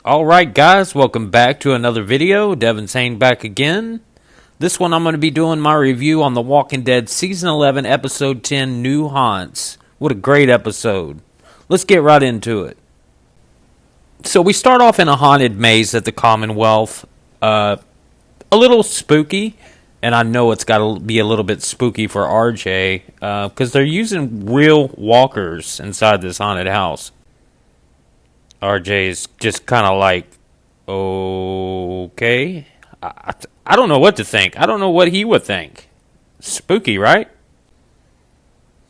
Alright guys, welcome back to another video. Devin, Zane back again. This one I'm going to be doing my review on The Walking Dead Season 11, Episode 10, New Haunts. What a great episode. Let's get right into it. So we start off in a haunted maze at the Commonwealth. A little spooky, and I know it's got to be a little bit spooky for RJ, because they're using real walkers inside this haunted house. RJ's just kind of like, okay. I don't know what to think. I don't know what he would think. Spooky, right?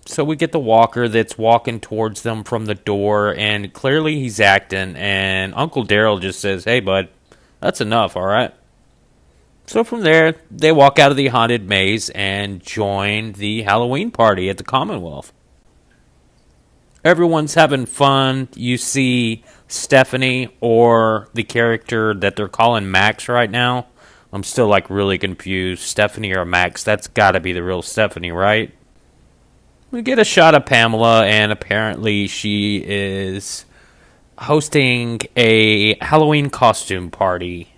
So we get the walker that's walking towards them from the door, and clearly he's acting, and Uncle Daryl just says, hey, bud, that's enough, all right? So from there, they walk out of the haunted maze and join the Halloween party at the Commonwealth. Everyone's having fun. You see Stephanie, or the character that they're calling Max right now. I'm still like really confused. Stephanie or Max? That's got to be the real Stephanie, right? We get a shot of Pamela, and apparently she is hosting a Halloween costume party,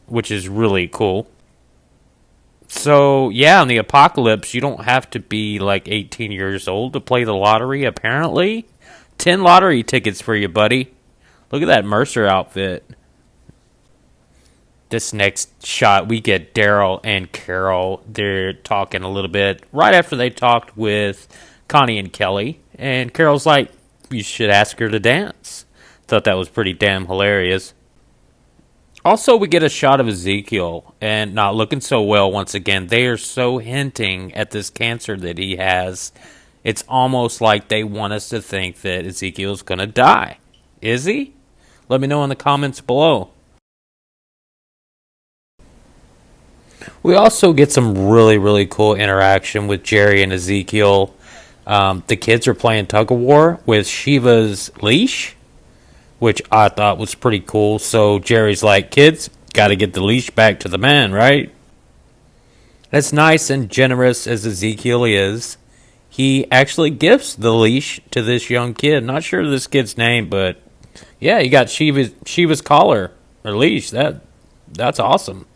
which is really cool. So, yeah, in the apocalypse, you don't have to be like 18 years old to play the lottery, apparently. 10 lottery tickets for you, buddy. Look at that Mercer outfit. This next shot, we get Daryl and Carol. They're talking a little bit right after they talked with Connie and Kelly. And Carol's like, you should ask her to dance. Thought that was pretty damn hilarious. Also, we get a shot of Ezekiel, and not looking so well once again. They are so hinting at this cancer that he has. It's almost like they want us to think that Ezekiel's going to die. Is he? Let me know in the comments below. We also get some really cool interaction with Jerry and Ezekiel. The kids are playing tug-of-war with Shiva's leash, which I thought was pretty cool. So Jerry's like, kids, got to get the leash back to the man, right? As nice and generous as Ezekiel is, he actually gives the leash to this young kid. Not sure this kid's name, but yeah, he got Shiva's collar or leash. That's awesome.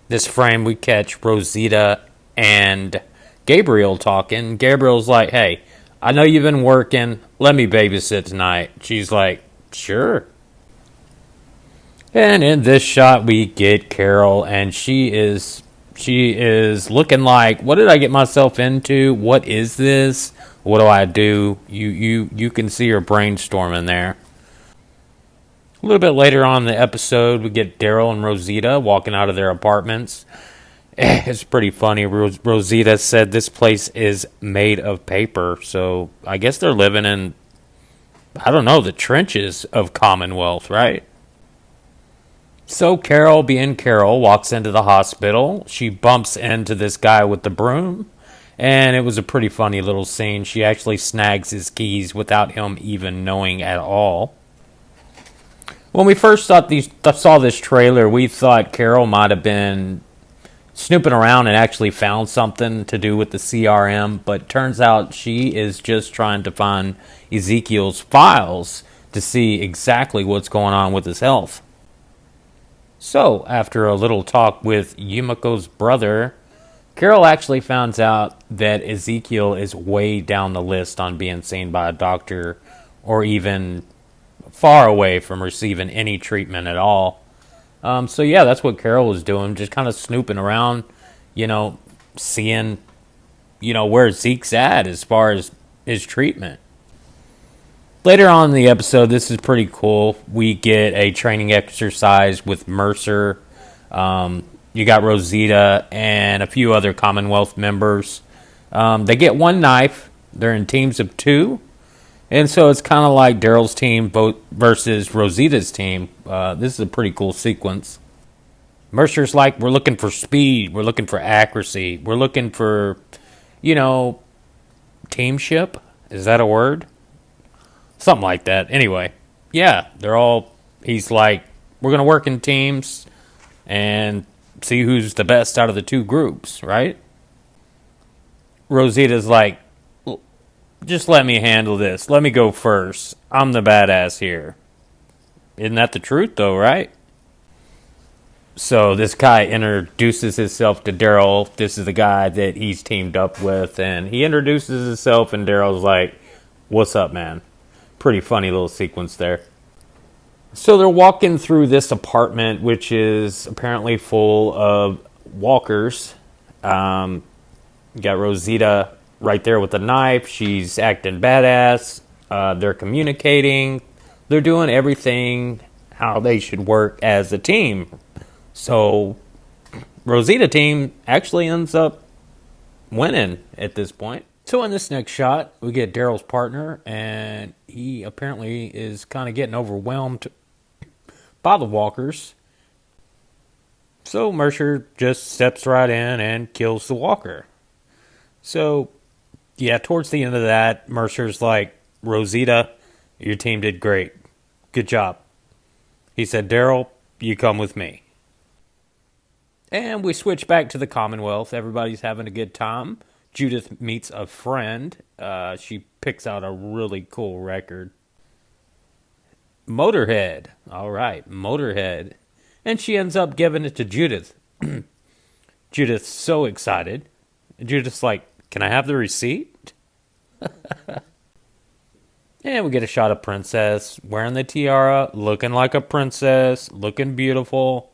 This frame we catch Rosita and Gabriel talking. Gabriel's like, hey, I know you've been working. Let me babysit tonight. She's like, sure. And in this shot, we get Carol, and she is looking like, what did I get myself into? What is this? What do I do? You can see her brainstorming there. A little bit later on in the episode, we get Daryl and Rosita walking out of their apartments. It's pretty funny. Rosita said this place is made of paper. So I guess they're living in, I don't know, the trenches of Commonwealth, right? So Carol, being Carol, walks into the hospital. She bumps into this guy with the broom. And it was a pretty funny little scene. She actually snags his keys without him even knowing at all. When we first saw this trailer, we thought Carol might have been snooping around and actually found something to do with the CRM, but turns out she is just trying to find Ezekiel's files to see exactly what's going on with his health. So, after a little talk with Yumiko's brother, Carol actually finds out that Ezekiel is way down the list on being seen by a doctor, or even far away from receiving any treatment at all. So yeah, that's what Carol was doing, just kind of snooping around, seeing, where Zeke's at as far as his treatment. Later on in the episode, this is pretty cool. We get a training exercise with Mercer. You got Rosita and a few other Commonwealth members. They get one knife. They're in teams of 2. And so it's kind of like Daryl's team versus Rosita's team. This is a pretty cool sequence. Mercer's like, we're looking for speed. We're looking for accuracy. We're looking for, teamship. Is that a word? Something like that. Anyway, yeah, he's like, we're going to work in teams and see who's the best out of the 2 groups, right? Rosita's like, Just let me handle this. Let me go first. I'm the badass here. Isn't that the truth, though, right? So this guy introduces himself to Daryl. This is the guy that he's teamed up with, and he introduces himself, and Daryl's like, "What's up, man?" Pretty funny little sequence there. So they're walking through this apartment, which is apparently full of walkers. You got Rosita right there with the knife. She's acting badass. They're communicating. They're doing everything how they should work as a team. So Rosita team actually ends up winning at this point. So in this next shot, we get Daryl's partner, and he apparently is kind of getting overwhelmed by the walkers. So Mercer just steps right in and kills the walker. So, yeah, towards the end of that, Mercer's like, Rosita, your team did great. Good job. He said, Daryl, you come with me. And we switch back to the Commonwealth. Everybody's having a good time. Judith meets a friend. She picks out a really cool record. Motorhead. All right, Motorhead. And she ends up giving it to Judith. Judith's so excited. Judith's like, can I have the receipt? And we get a shot of Princess wearing the tiara, looking like a princess, looking beautiful,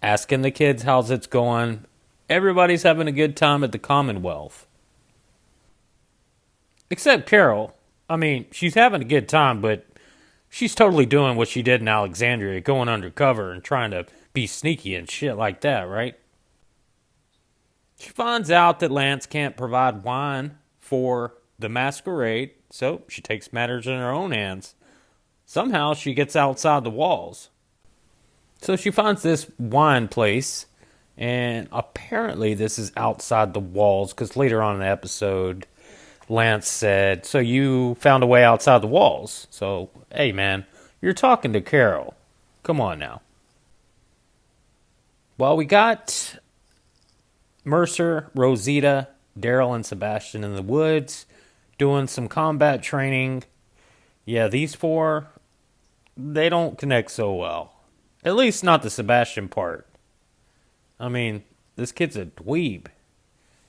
asking the kids how's it's going. Everybody's having a good time at the Commonwealth. Except Carol. I mean, she's having a good time, but she's totally doing what she did in Alexandria, going undercover and trying to be sneaky and shit like that, right? She finds out that Lance can't provide wine for the masquerade, so she takes matters in her own hands. Somehow she gets outside the walls. So she finds this wine place, and apparently this is outside the walls, because later on in the episode, Lance said, so you found a way outside the walls. So, hey man, you're talking to Carol. Come on now. Well, we got Mercer, Rosita, Daryl, and Sebastian in the woods doing some combat training. Yeah, these four, they don't connect so well. At least not the Sebastian part. I mean, this kid's a dweeb.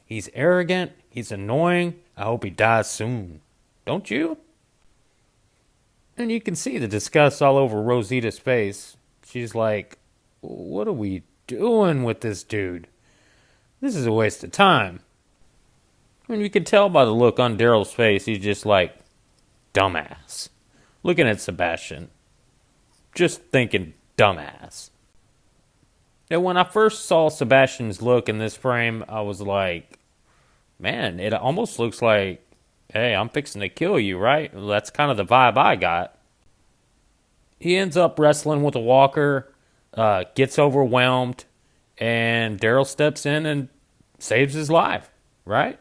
He's arrogant. He's annoying. I hope he dies soon. Don't you? And you can see the disgust all over Rosita's face. She's like, what are we doing with this dude? This is a waste of time. And you can tell by the look on Daryl's face, he's just like, dumbass. Looking at Sebastian. Just thinking, dumbass. And when I first saw Sebastian's look in this frame, I was like, man, it almost looks like, hey, I'm fixing to kill you, right? Well, that's kind of the vibe I got. He ends up wrestling with a walker, gets overwhelmed, and Daryl steps in and saves his life, right?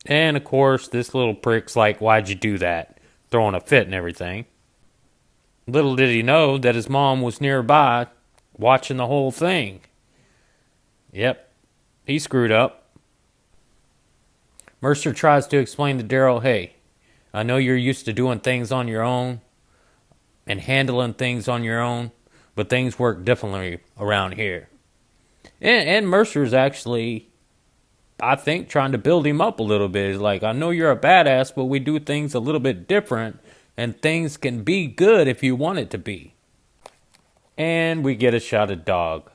And, of course, this little prick's like, why'd you do that? Throwing a fit and everything. Little did he know that his mom was nearby watching the whole thing. Yep, he screwed up. Mercer tries to explain to Daryl, hey, I know you're used to doing things on your own and handling things on your own, but things work differently around here. And Mercer's actually, I think, trying to build him up a little bit. He's like, I know you're a badass, but we do things a little bit different, and things can be good if you want it to be. And we get a shot of Dog.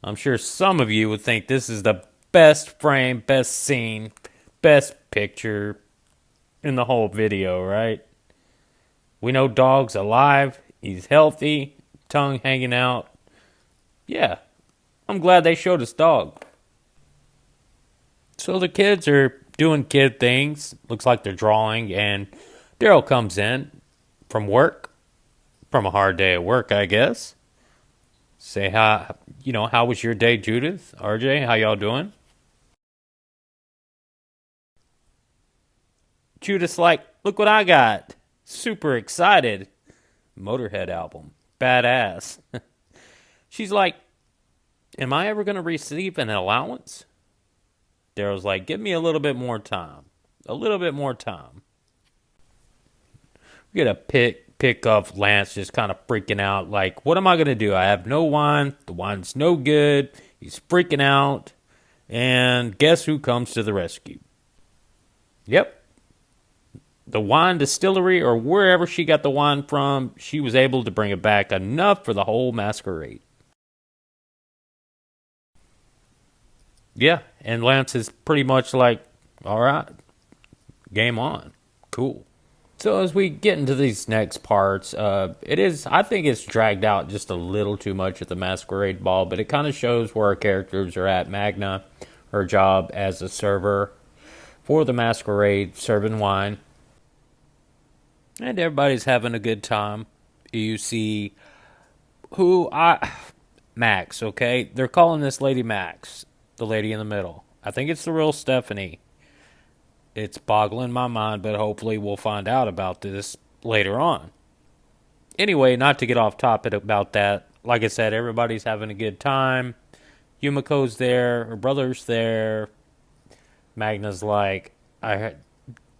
I'm sure some of you would think this is the best frame, best scene, best picture in the whole video, right? We know Dog's alive. He's healthy. Tongue hanging out. Yeah, I'm glad they showed us Dog. So the kids are doing kid things. Looks like they're drawing. And Daryl comes in from work. From a hard day at work, I guess. Say, how was your day, Judith? RJ, how y'all doing? Judith's like, look what I got. Super excited. Motorhead album. Badass. She's like, am I ever going to receive an allowance? Daryl's like, give me a little bit more time. a little bit more time. We get a pick of Lance just kind of freaking out, like, what am I gonna do? I have no wine. The wine's no good. He's freaking out. And guess who comes to the rescue? Yep. The wine distillery, or wherever she got the wine from, she was able to bring it back enough for the whole masquerade. Yeah, and Lance is pretty much like, all right, game on. Cool. So as we get into these next parts, I think it's dragged out just a little too much at the masquerade ball, but it kind of shows where our characters are at. Magna, her job as a server for the masquerade, serving wine. And everybody's having a good time. You see Max, okay? They're calling this lady Max, the lady in the middle. I think it's the real Stephanie. It's boggling my mind, but hopefully we'll find out about this later on. Anyway, not to get off topic about that. Like I said, everybody's having a good time. Yumiko's there, her brother's there. Magna's like,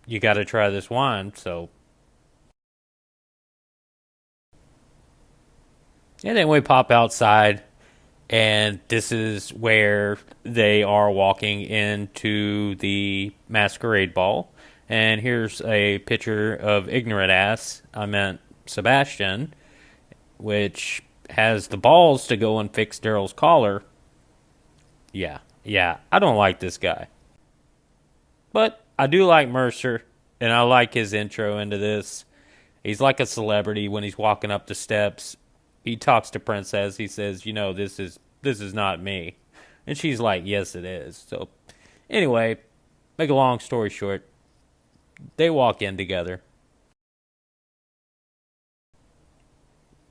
you got to try this wine, so. And then we pop outside, and this is where they are walking into the masquerade ball. And here's a picture of ignorant ass, I meant Sebastian, which has the balls to go and fix Daryl's collar. Yeah, I don't like this guy. But I do like Mercer, and I like his intro into this. He's like a celebrity when he's walking up the steps. He talks to Princess. He says, this is not me. And she's like, yes, it is. So, anyway, make a long story short, they walk in together.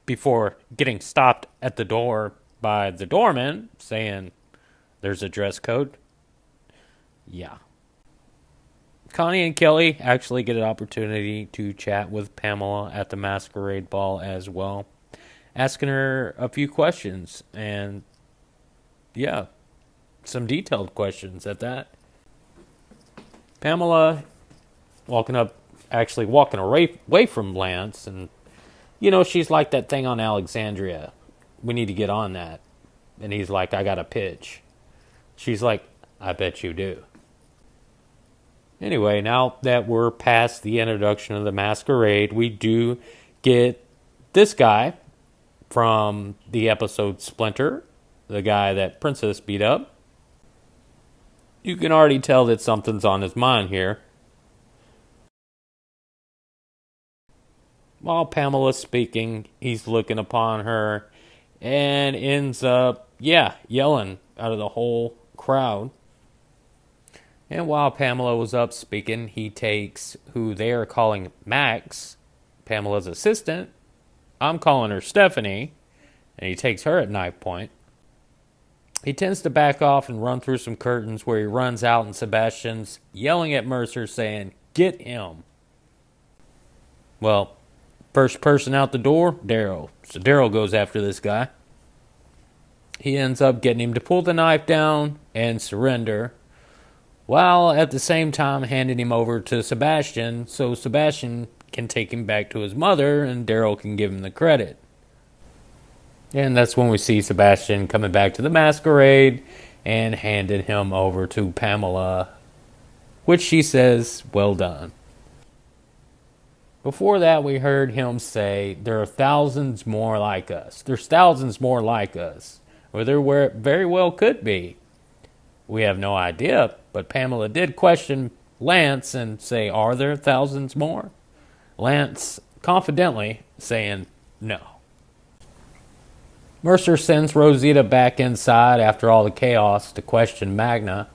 Before getting stopped at the door by the doorman saying, there's a dress code. Yeah. Connie and Kelly actually get an opportunity to chat with Pamela at the masquerade ball as well, asking her a few questions, and yeah, some detailed questions at that. Pamela walking away from Lance, and she's like that thing on Alexandria. We need to get on that. And he's like, I got a pitch. She's like, I bet you do. Anyway, now that we're past the introduction of the masquerade, we do get this guy from the episode Splinter, the guy that Princess beat up. You can already tell that something's on his mind here. While Pamela's speaking, he's looking upon her and ends up, yelling out of the whole crowd. And while Pamela was up speaking, he takes who they are calling Max, Pamela's assistant. I'm calling her Stephanie, and he takes her at knife point. He tends to back off and run through some curtains where he runs out, and Sebastian's yelling at Mercer saying, get him. Well, first person out the door, Daryl. So Daryl goes after this guy. He ends up getting him to pull the knife down and surrender, while at the same time handing him over to Sebastian so Sebastian can take him back to his mother and Daryl can give him the credit. And that's when we see Sebastian coming back to the masquerade and handing him over to Pamela, which she says, well done. Before that, we heard him say, there are thousands more like us. There's thousands more like us. Or there very well could be. We have no idea, but Pamela did question Lance and say, are there thousands more? Lance confidently saying no. Mercer sends Rosita back inside after all the chaos to question Magna,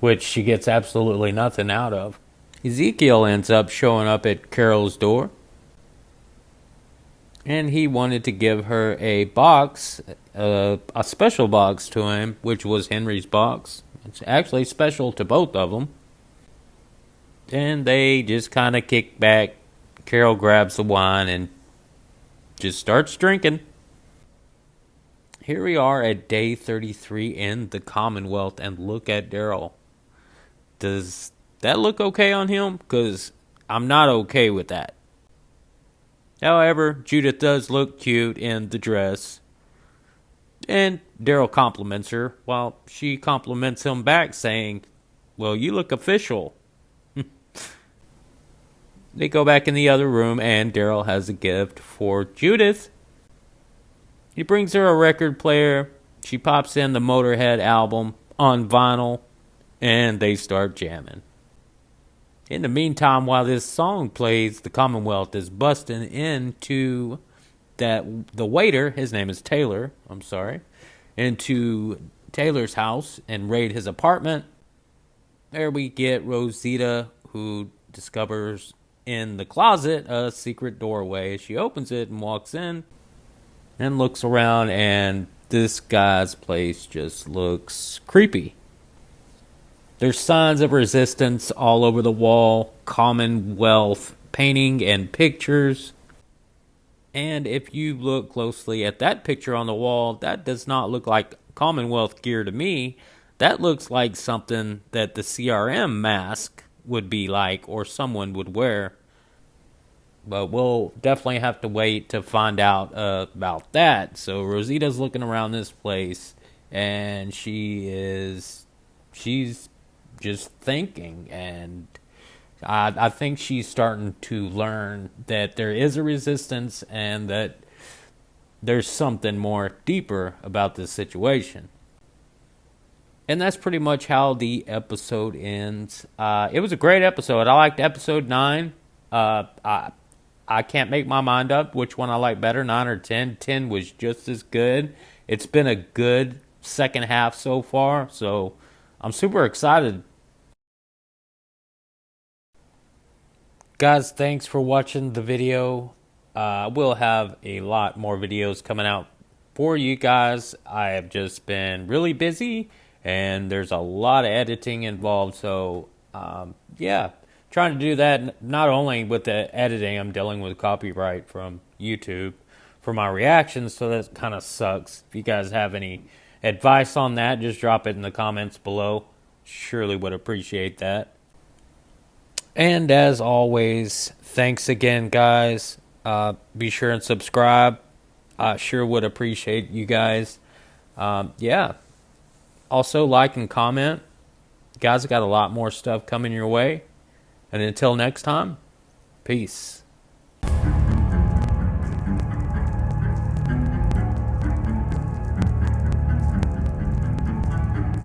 which she gets absolutely nothing out of. Ezekiel ends up showing up at Carol's door, and he wanted to give her a box, a special box to him, which was Henry's box. It's actually special to both of them. And they just kind of kick back. Carol grabs the wine and just starts drinking. Here we are at day 33 in the Commonwealth, and look at Daryl. Does That look okay on him? Because I'm not okay with that. However, Judith does look cute in the dress. And Daryl compliments her while she compliments him back, saying, well, you look official. They go back in the other room, and Daryl has a gift for Judith. He brings her a record player. She pops in the Motorhead album on vinyl, and they start jamming. In the meantime, while this song plays, the Commonwealth is busting into the waiter, his name is Taylor, into Taylor's house and raid his apartment. There we get Rosita, who discovers in the closet a secret doorway. She opens it and walks in and looks around, and this guy's place just looks creepy. There's signs of resistance all over the wall, Commonwealth painting and pictures. And if you look closely at that picture on the wall, that does not look like Commonwealth gear to me. That looks like something that the CRM mask would be like, or someone would wear. But we'll definitely have to wait to find out about that. So Rosita's looking around this place, and she's just thinking, and I think she's starting to learn that there is a resistance and that there's something more deeper about this situation. And that's pretty much how the episode ends. It was a great episode. I liked episode 9. I can't make my mind up which one I like better, 9 or 10. 10 was just as good. It's been a good second half so far, so I'm super excited. Guys, thanks for watching the video. We'll have a lot more videos coming out for you guys. I have just been really busy, and there's a lot of editing involved. So, yeah, trying to do that. Not only with the editing, I'm dealing with copyright from YouTube for my reactions, so that kind of sucks. If you guys have any advice on that, just drop it in the comments below. Surely would appreciate that. And as always, thanks again, guys. Be sure and subscribe. I sure would appreciate you guys. Yeah. Also, like and comment. Guys, I got a lot more stuff coming your way. And until next time, peace.